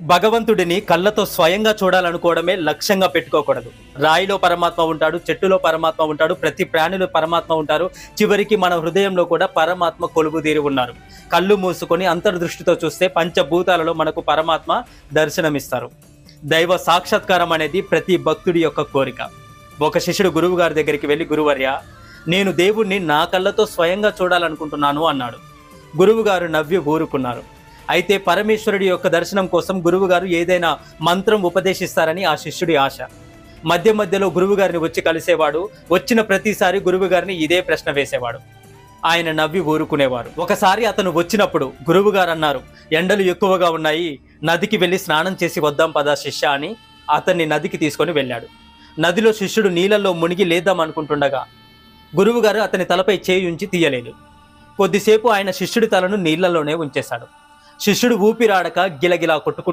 భగవంతుడిని కళ్ళతో స్వయంగా చూడాలనుకోవడమే లక్ష్యంగా పెట్టుకోకూడదు. రాయిలో పరమాత్మ ఉంటాడు, చెట్టులో పరమాత్మ ఉంటాడు, ప్రతి ప్రాణిలో పరమాత్మ ఉంటారు. చివరికి మన హృదయంలో కూడా పరమాత్మ కొలువుదీరి ఉన్నారు. కళ్ళు మూసుకొని అంతర్దృష్టితో చూస్తే పంచభూతాలలో మనకు పరమాత్మ దర్శనమిస్తారు. దైవ సాక్షాత్కారం అనేది ప్రతి భక్తుడి యొక్క కోరిక. ఒక శిష్యుడు గురువు గారి దగ్గరికి వెళ్ళి, గురువర్య, నేను దేవుణ్ణి నా కళ్ళతో స్వయంగా చూడాలనుకుంటున్నాను అన్నాడు. గురువు గారు నవ్వి ఊరుకున్నారు. అయితే పరమేశ్వరుడి యొక్క దర్శనం కోసం గురువుగారు ఏదైనా మంత్రం ఉపదేశిస్తారని ఆ శిష్యుడి ఆశ. మధ్య మధ్యలో గురువుగారిని వచ్చి కలిసేవాడు. వచ్చిన ప్రతిసారి గురువుగారిని ఇదే ప్రశ్న వేసేవాడు. ఆయన నవ్వి ఊరుకునేవారు. ఒకసారి అతను వచ్చినప్పుడు గురువుగారు అన్నారు, ఎండలు ఎక్కువగా ఉన్నాయి, నదికి వెళ్ళి స్నానం చేసి వద్దాం పదా శిష్య అని అతన్ని నదికి తీసుకొని వెళ్ళాడు. నదిలో శిష్యుడు నీళ్ళల్లో మునిగి లేద్దాం అనుకుంటుండగా గురువుగారు అతని తలపై చేయి ఉంచి తీయలేదు. కొద్దిసేపు ఆయన శిష్యుడి తలను నీళ్లలోనే ఉంచేశాడు. శిష్యుడు ఊపిరాడక గిలగిలా కొట్టుకుంటూ